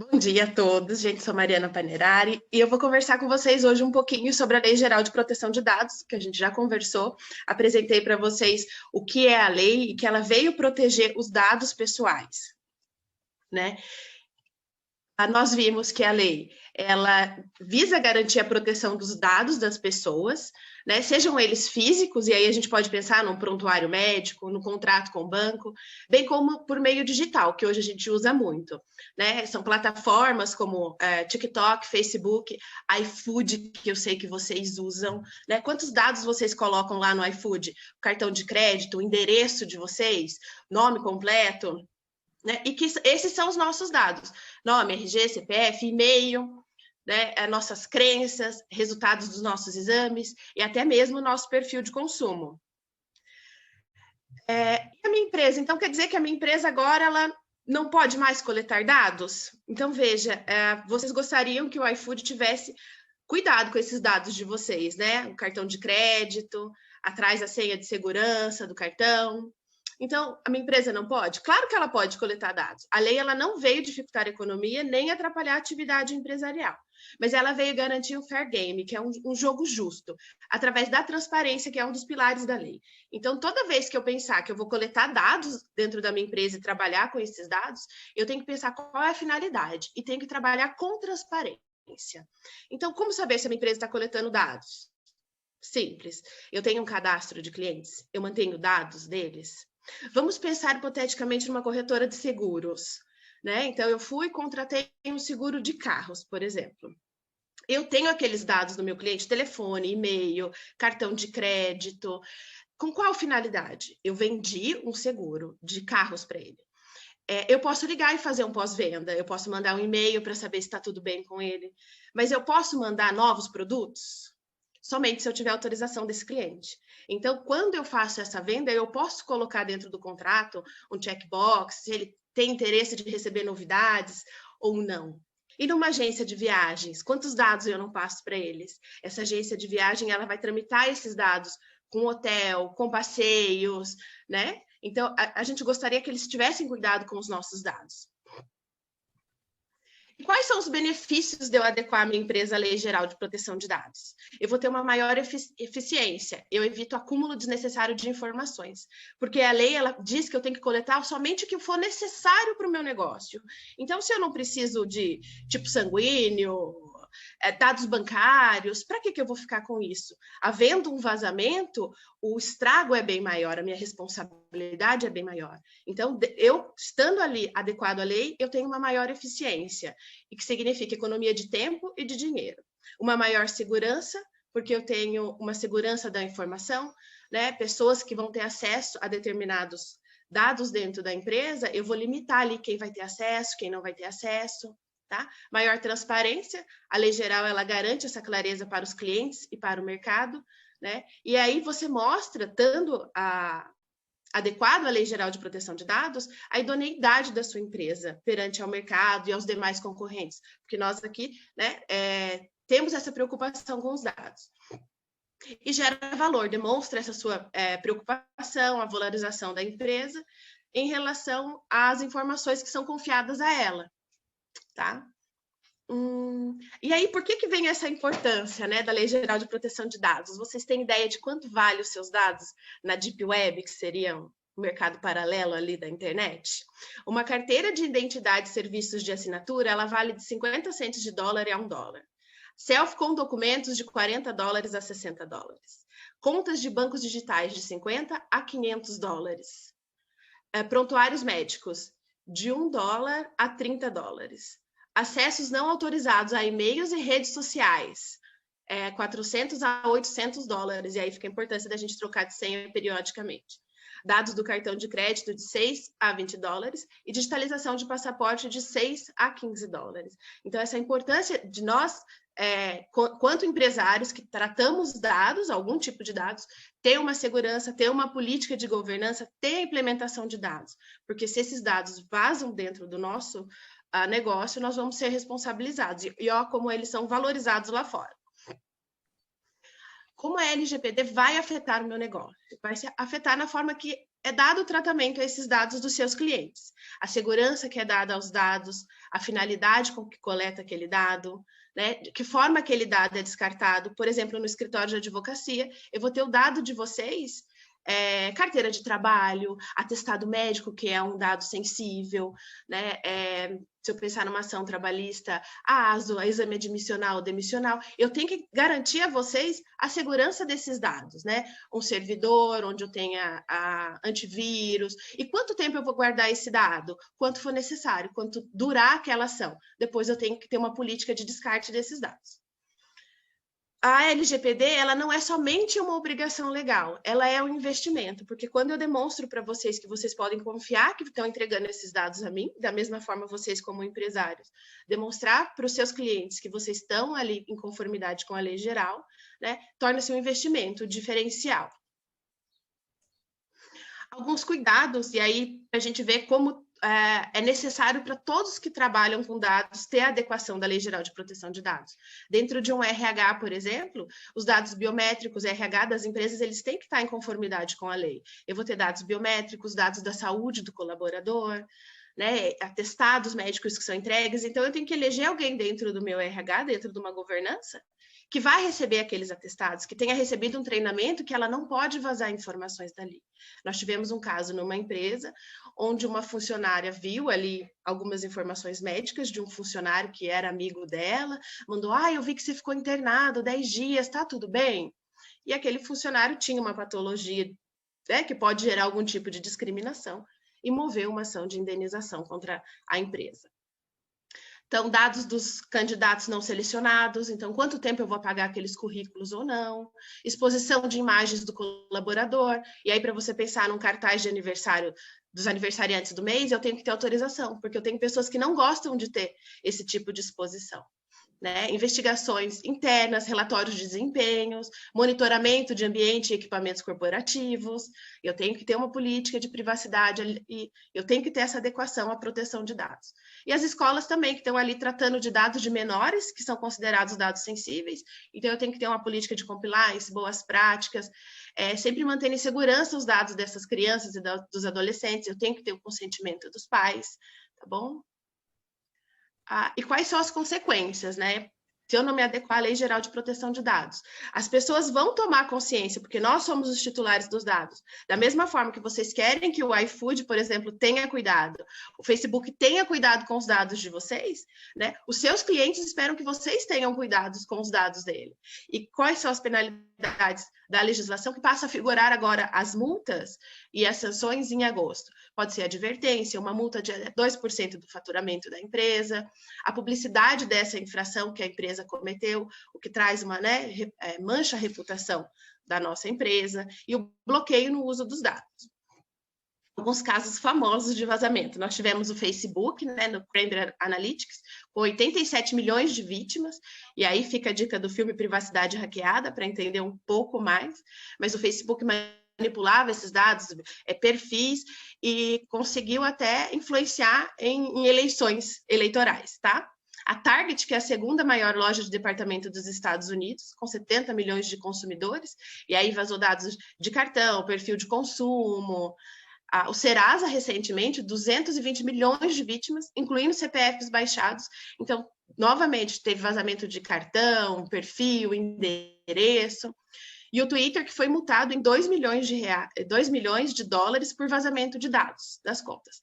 Bom dia a todos, gente, sou Mariana Panerari e eu vou conversar com vocês hoje um pouquinho sobre a Lei Geral de Proteção de Dados, que a gente já conversou, apresentei para vocês o que é a lei e que ela veio proteger os dados pessoais, né? Nós vimos que a lei, ela visa garantir a proteção dos dados das pessoas, né? Sejam eles físicos, e aí a gente pode pensar num prontuário médico, no contrato com o banco, bem como por meio digital, que hoje a gente usa muito, né? São plataformas como TikTok, Facebook, iFood, que eu sei que vocês usam, né? Quantos dados vocês colocam lá no iFood? O cartão de crédito, o endereço de vocês, nome completo, né? E que esses são os nossos dados: nome, RG, CPF, e-mail, né? Nossas crenças, resultados dos nossos exames e até mesmo o nosso perfil de consumo. E a minha empresa? Então, quer dizer que a minha empresa agora ela não pode mais coletar dados? Então, veja, vocês gostariam que o iFood tivesse cuidado com esses dados de vocês, né? O cartão de crédito, atrás a senha de segurança do cartão. Então, a minha empresa não pode? Claro que ela pode coletar dados. A lei ela não veio dificultar a economia nem atrapalhar a atividade empresarial, mas ela veio garantir o fair game, que é um jogo justo, através da transparência, que é um dos pilares da lei. Então, toda vez que eu pensar que eu vou coletar dados dentro da minha empresa e trabalhar com esses dados, eu tenho que pensar qual é a finalidade e tenho que trabalhar com transparência. Então, como saber se a minha empresa está coletando dados? Simples. Eu tenho um cadastro de clientes, eu mantenho dados deles. Vamos pensar hipoteticamente numa corretora de seguros, né? Então, eu fui e contratei um seguro de carros, por exemplo. Eu tenho aqueles dados do meu cliente, telefone, e-mail, cartão de crédito. Com qual finalidade? Eu vendi um seguro de carros para ele. Eu posso ligar e fazer um pós-venda, eu posso mandar um e-mail para saber se está tudo bem com ele, mas eu posso mandar novos produtos? Somente se eu tiver autorização desse cliente. Então, quando eu faço essa venda, eu posso colocar dentro do contrato um checkbox, se ele tem interesse de receber novidades ou não. E numa agência de viagens, quantos dados eu não passo para eles? Essa agência de viagem, ela vai tramitar esses dados com hotel, com passeios, né? Então, a gente gostaria que eles tivessem cuidado com os nossos dados. E quais são os benefícios de eu adequar a minha empresa à Lei Geral de Proteção de Dados? Eu vou ter uma maior eficiência, eu evito acúmulo desnecessário de informações, porque a lei ela diz que eu tenho que coletar somente o que for necessário para o meu negócio. Então, se eu não preciso de tipo sanguíneo, dados bancários, para que eu vou ficar com isso? Havendo um vazamento, o estrago é bem maior, a minha responsabilidade é bem maior. Então, eu estando ali adequado à lei, eu tenho uma maior eficiência, e que significa economia de tempo e de dinheiro. Uma maior segurança, porque eu tenho uma segurança da informação, né? Pessoas que vão ter acesso a determinados dados dentro da empresa, eu vou limitar ali quem vai ter acesso, quem não vai ter acesso. Tá? Maior transparência, a lei geral ela garante essa clareza para os clientes e para o mercado, né? E aí você mostra, estando adequado à Lei Geral de Proteção de Dados, a idoneidade da sua empresa perante ao mercado e aos demais concorrentes, porque nós aqui, né, temos essa preocupação com os dados. E gera valor, demonstra essa sua preocupação, a valorização da empresa em relação às informações que são confiadas a ela. Tá? E aí, por que vem essa importância, né, da Lei Geral de Proteção de Dados? Vocês têm ideia de quanto vale os seus dados na Deep Web, que seria o mercado paralelo ali da internet? Uma carteira de identidade e serviços de assinatura, ela vale de 50 centos de dólar a $1. Selfie com documentos de $40 a $60. Contas de bancos digitais de 50 a $500. Prontuários médicos de $1 a $30. Acessos não autorizados a e-mails e redes sociais, 400 a $800, e aí fica a importância da gente trocar de senha periodicamente. Dados do cartão de crédito de 6 a $20 e digitalização de passaporte de 6 a $15. Então, essa importância de nós, quanto empresários que tratamos dados, algum tipo de dados, ter uma segurança, ter uma política de governança, ter a implementação de dados. Porque se esses dados vazam dentro do nosso negócio, nós vamos ser responsabilizados. E ó, como eles são valorizados lá fora. Como a LGPD vai afetar o meu negócio? Vai se afetar na forma que é dado o tratamento a esses dados dos seus clientes. A segurança que é dada aos dados, a finalidade com que coleta aquele dado, né? De que forma aquele dado é descartado. Por exemplo, no escritório de advocacia, eu vou ter o dado de vocês, carteira de trabalho, atestado médico, que é um dado sensível, né? Se eu pensar numa ação trabalhista, a ASO, a exame admissional, demissional, eu tenho que garantir a vocês a segurança desses dados, né? Um servidor onde eu tenha a antivírus, e quanto tempo eu vou guardar esse dado? Quanto for necessário, quanto durar aquela ação. Depois eu tenho que ter uma política de descarte desses dados. A LGPD, ela não é somente uma obrigação legal, ela é um investimento, porque quando eu demonstro para vocês que vocês podem confiar que estão entregando esses dados a mim, da mesma forma vocês como empresários, demonstrar para os seus clientes que vocês estão ali em conformidade com a lei geral, né, torna-se um investimento diferencial. Alguns cuidados, e aí a gente vê como é necessário para todos que trabalham com dados ter a adequação da Lei Geral de Proteção de Dados. Dentro de um RH, por exemplo, os dados biométricos, RH das empresas, eles têm que estar em conformidade com a lei. Eu vou ter dados biométricos, dados da saúde do colaborador, né, atestados médicos que são entregues, então eu tenho que eleger alguém dentro do meu RH, dentro de uma governança, que vai receber aqueles atestados, que tenha recebido um treinamento que ela não pode vazar informações dali. Nós tivemos um caso numa empresa onde uma funcionária viu ali algumas informações médicas de um funcionário que era amigo dela, mandou, eu vi que você ficou internado 10 dias, tá tudo bem? E aquele funcionário tinha uma patologia, né, que pode gerar algum tipo de discriminação e moveu uma ação de indenização contra a empresa. Então, dados dos candidatos não selecionados, então, quanto tempo eu vou apagar aqueles currículos ou não, exposição de imagens do colaborador, e aí para você pensar num cartaz de aniversário dos aniversariantes do mês, eu tenho que ter autorização, porque eu tenho pessoas que não gostam de ter esse tipo de exposição. Né? Investigações internas, relatórios de desempenhos, monitoramento de ambiente e equipamentos corporativos. Eu tenho que ter uma política de privacidade e eu tenho que ter essa adequação à proteção de dados. E as escolas também, que estão ali tratando de dados de menores, que são considerados dados sensíveis, então eu tenho que ter uma política de compliance, boas práticas, sempre mantendo em segurança os dados dessas crianças e dos adolescentes, eu tenho que ter o consentimento dos pais, tá bom? E quais são as consequências, né? Se eu não me adequar à Lei Geral de Proteção de Dados. As pessoas vão tomar consciência, porque nós somos os titulares dos dados. Da mesma forma que vocês querem que o iFood, por exemplo, tenha cuidado, o Facebook tenha cuidado com os dados de vocês, né? Os seus clientes esperam que vocês tenham cuidados com os dados dele. E quais são as penalidades da legislação que passa a figurar agora as multas e as sanções em agosto? Pode ser advertência, uma multa de 2% do faturamento da empresa, a publicidade dessa infração que a empresa cometeu, o que traz uma, né, mancha a reputação da nossa empresa, e o bloqueio no uso dos dados. Alguns casos famosos de vazamento. Nós tivemos o Facebook, né, no Cambridge Analytics, com 87 milhões de vítimas, e aí fica a dica do filme Privacidade Hackeada, para entender um pouco mais, mas o Facebook manipulava esses dados, perfis, e conseguiu até influenciar em eleições eleitorais, tá? A Target, que é a segunda maior loja de departamento dos Estados Unidos, com 70 milhões de consumidores, e aí vazou dados de cartão, perfil de consumo. O Serasa, recentemente, 220 milhões de vítimas, incluindo CPFs baixados. Então, novamente, teve vazamento de cartão, perfil, endereço. E o Twitter, que foi multado em 2 milhões de dólares por vazamento de dados das contas.